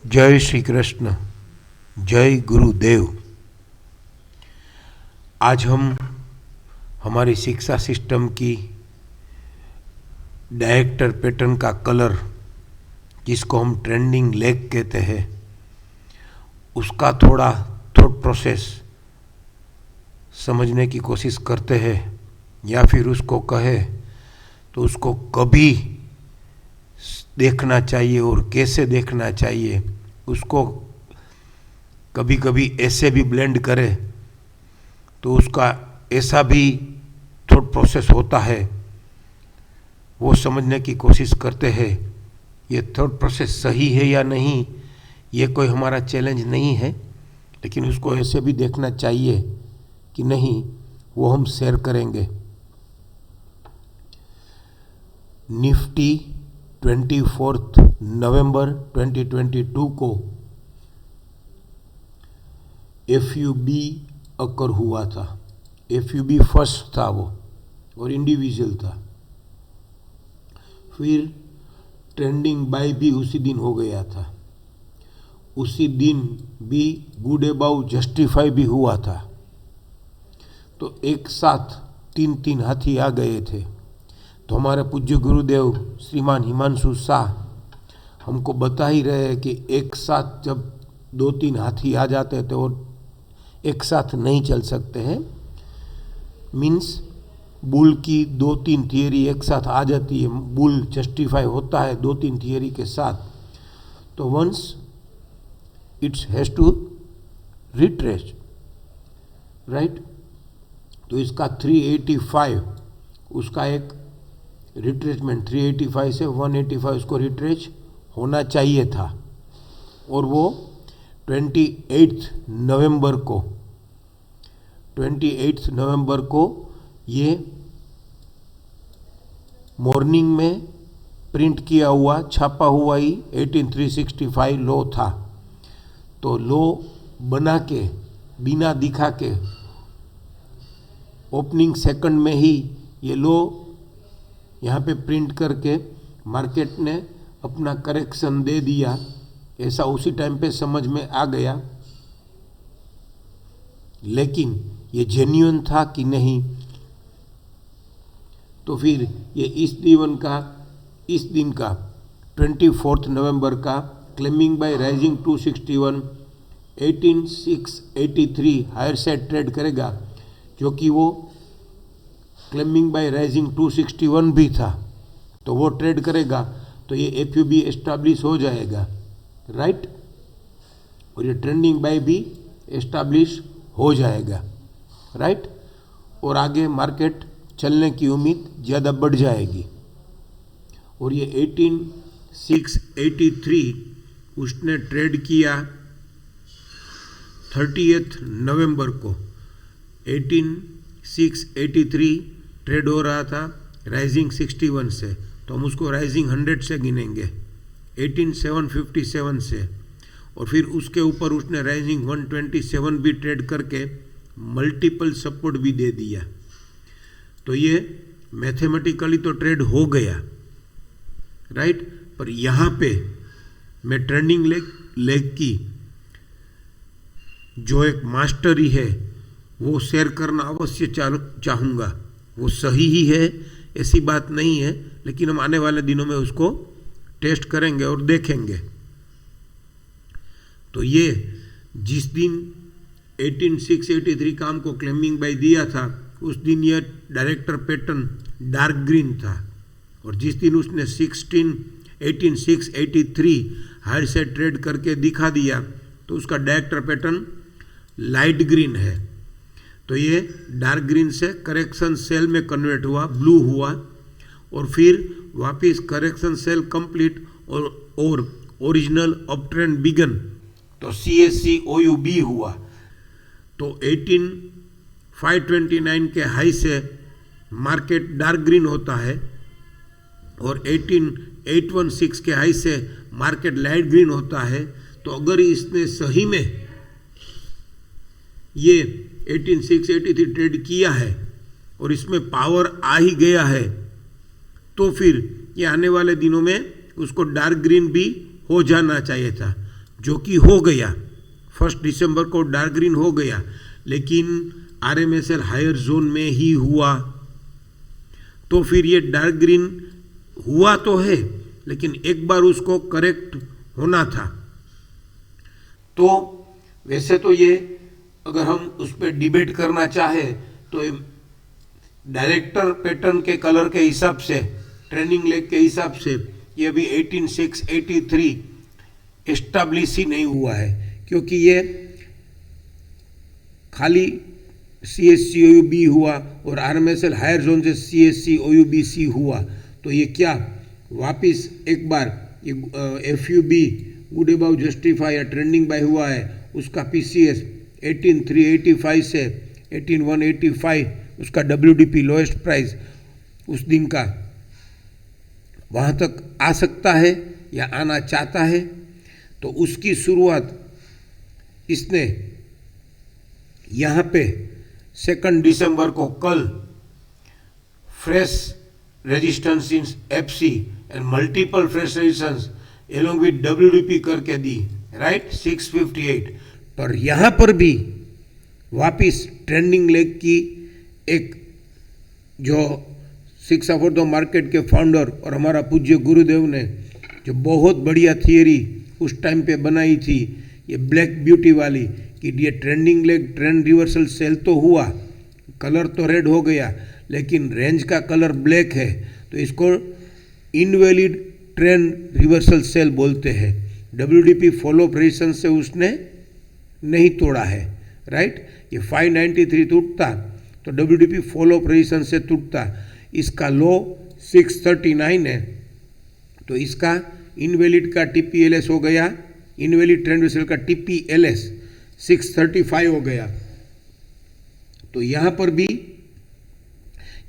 जय श्री कृष्ण। जय गुरुदेव। आज हम हमारी शिक्षा सिस्टम की डायरेक्टर पैटर्न का कलर, जिसको हम ट्रेंडिंग लेग कहते हैं, उसका थोड़ा थॉट प्रोसेस समझने की कोशिश करते हैं, या फिर उसको कहे तो उसको कभी देखना चाहिए और कैसे देखना चाहिए, उसको कभी कभी ऐसे भी ब्लेंड करे तो उसका ऐसा भी थॉट प्रोसेस होता है, वो समझने की कोशिश करते हैं। ये थॉट प्रोसेस सही है या नहीं, ये कोई हमारा चैलेंज नहीं है, लेकिन उसको ऐसे भी देखना चाहिए कि नहीं, वो हम शेयर करेंगे। निफ्टी 24 नवंबर 2022 को FUB अकर हुआ था। FUB फर्स्ट था वो, और इंडिविजुअल था। फिर ट्रेंडिंग बाय भी उसी दिन हो गया था। उसी दिन भी गुड अबाउ जस्टिफाई भी हुआ था। तो एक साथ तीन हाथी आ गए थे। तो हमारे पूज्य गुरुदेव श्रीमान हिमांशु शाह हमको बता ही रहे हैं कि एक साथ जब 2-3 हाथी आ जाते हैं तो वो एक साथ नहीं चल सकते हैं। मीन्स बुल की 2-3 थियरी एक साथ आ जाती है, बुल जस्टिफाई होता है 2-3 थियरी के साथ। तो once it's has to retrace, right. तो इसका 385 उसका एक रिट्रेसमेंट, 385 से 185 उसको रिट्रेच होना चाहिए था। और वो 28 नवंबर को ये मॉर्निंग में प्रिंट किया हुआ, छापा हुआ ही 18365 लो था। तो लो बना के, बिना दिखा के, ओपनिंग सेकंड में ही ये लो यहाँ पे प्रिंट करके मार्केट ने अपना करेक्शन दे दिया, ऐसा उसी टाइम पे समझ में आ गया। लेकिन ये जेन्युइन था कि नहीं, तो फिर ये इस दिन का 24 नवंबर का claiming by rising 261 18683 higher side trade करेगा, जो कि वो क्लेमिंग बाय राइजिंग 261 भी था। तो वो ट्रेड करेगा तो ये FUB एस्टैब्लिश हो जाएगा, राइट। और ये ट्रेंडिंग बाय भी एस्टैब्लिश हो जाएगा, राइट। और आगे मार्केट चलने की उम्मीद ज़्यादा बढ़ जाएगी। और ये 18683 उसने ट्रेड किया 30 नवंबर को। 18683 ट्रेड हो रहा था राइजिंग 61 से, तो हम उसको राइजिंग 100 से गिनेंगे, 18757 से। और फिर उसके ऊपर उसने राइजिंग 127 भी ट्रेड करके मल्टीपल सपोर्ट भी दे दिया। तो ये मैथमेटिकली तो ट्रेड हो गया, राइट। पर यहाँ पे मैं ट्रेंडिंग लेग की जो एक मास्टरी है वो शेयर करना अवश्य चाहूँगा। वो सही ही है, ऐसी बात नहीं है, लेकिन हम आने वाले दिनों में उसको टेस्ट करेंगे और देखेंगे। तो ये जिस दिन 18683 का हमको क्लेमिंग बाय दिया था, उस दिन यह डायरेक्टर पैटर्न डार्क ग्रीन था। और जिस दिन उसने 18683 हायर साइड ट्रेड करके दिखा दिया, तो उसका डायरेक्टर पैटर्न लाइट ग्रीन है। तो ये डार्क ग्रीन से करेक्शन सेल में कन्वर्ट हुआ, ब्लू हुआ, और फिर वापस करेक्शन सेल कंप्लीट और ओरिजिनल अप ट्रेंड बिगन, तो CSCOUB हुआ। तो 18529 के हाई से मार्केट डार्क ग्रीन होता है, और 18816 के हाई से मार्केट लाइट ग्रीन होता है। तो अगर इसने सही में ये 18683 ट्रेड किया है और इसमें पावर आ ही गया है, तो फिर ये आने वाले दिनों में उसको डार्क ग्रीन भी हो जाना चाहिए था। जो कि हो गया 1 दिसंबर को डार्क ग्रीन हो गया, लेकिन RMSL हायर जोन में ही हुआ, तो फिर ये डार्क ग्रीन हुआ तो है, लेकिन एक बार उसको करेक्ट होना था। तो वैसे तो ये अगर हम उस पर डिबेट करना चाहे तो डायरेक्टर पैटर्न के कलर के हिसाब से, ट्रेंडिंग लेग के हिसाब से ये अभी 18,683 एस्टैब्लिश ही नहीं हुआ है, क्योंकि ये खाली CSC OUB हुआ और RMSL हायर जोन से CSC OUBC हुआ, तो ये क्या वापिस एक बार ये FUB गुड अबाउ जस्टिफाई या ट्रेंडिंग बाय हुआ है, उसका PCS 18,385 से 18,185 उसका WDP लोएस्ट प्राइस उस दिन का वहाँ तक आ सकता है या आना चाहता है। तो उसकी शुरुआत इसने यहाँ पे 2 दिसंबर को कल fresh resistance in FC and multiple fresh resistance along with WDP करके दी, राइट 658। पर यहाँ पर भी वापिस ट्रेंडिंग लेग की एक जो शिक्षा फॉर द मार्केट के फाउंडर और हमारा पूज्य गुरुदेव ने जो बहुत बढ़िया थियरी उस टाइम पे बनाई थी, ये ब्लैक ब्यूटी वाली, कि ये trending leg trend reversal sell तो हुआ, कलर तो रेड हो गया, लेकिन रेंज का कलर ब्लैक है, तो इसको इनवैलिड ट्रेंड रिवर्सल सेल बोलते हैं। WDP फॉलो रेजिस्टेंस से उसने नहीं तोड़ा है, राइट। ये 593 टूटता तो WDP फॉलो रेजिस्टेंस से टूटता, इसका लो 639 है, तो इसका इनवैलिड का TPLS हो गया, इनवैलिड ट्रेंड रिवर्सल का TPLS 635 हो गया। तो यहाँ पर भी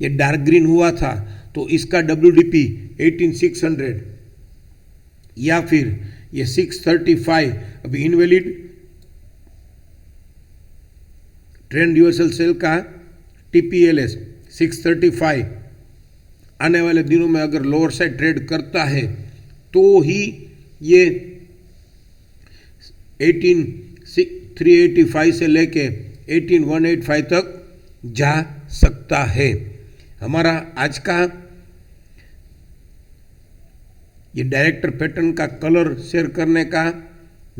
ये डार्क ग्रीन हुआ था, तो इसका WDP 18,600 या फिर ये 635 अभी इनवैलिड ट्रेंड रिवर्सल सेल का TPLS 635 आने वाले दिनों में अगर लोअर साइड ट्रेड करता है तो ही ये 18,385 से लेके 18,185 तक जा सकता है। हमारा आज का ये डायरेक्टर पैटर्न का कलर शेयर करने का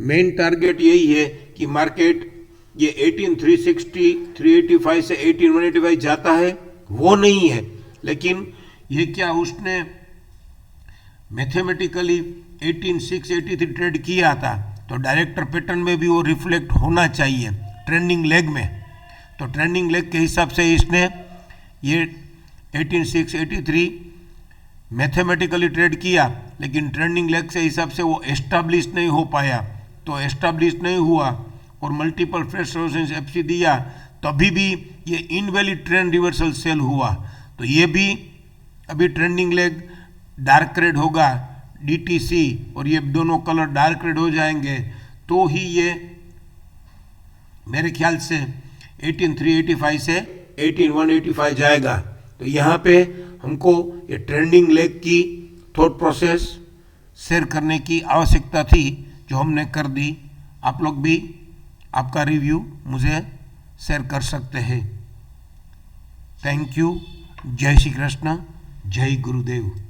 मेन टारगेट यही है कि मार्केट ये 18,360 385 से 18,185 जाता है, वो नहीं है, लेकिन ये क्या उसने मैथमेटिकली 18,683 ट्रेड किया था, तो डायरेक्टर पैटर्न में भी वो रिफ्लेक्ट होना चाहिए ट्रेंडिंग लेग में। तो ट्रेंडिंग लेग के हिसाब से इसने ये 18,683 मैथमेटिकली ट्रेड किया, लेकिन ट्रेंडिंग लेग से हिसाब से वो एस्टैब्लिश नहीं हो पाया, तो एस्टैब्लिश नहीं हुआ और मल्टीपल फ्रेश रेजिस्टेंस FC दिया, तभी भी ये इनवैलिड ट्रेंड रिवर्सल सेल हुआ। तो ये भी अभी ट्रेंडिंग लेग डार्क रेड होगा DTC, और ये दोनों कलर डार्क रेड हो जाएंगे, तो ही ये मेरे ख्याल से 18,385 से 18,185 जाएगा। तो यहाँ पे हमको ये ट्रेंडिंग लेग की थॉट प्रोसेस शेयर करने की आवश्यकता थी, जो हमने कर दी। आप लोग भी आपका रिव्यू मुझे शेयर कर सकते हैं। Thank you. जय श्री कृष्ण, जय गुरुदेव।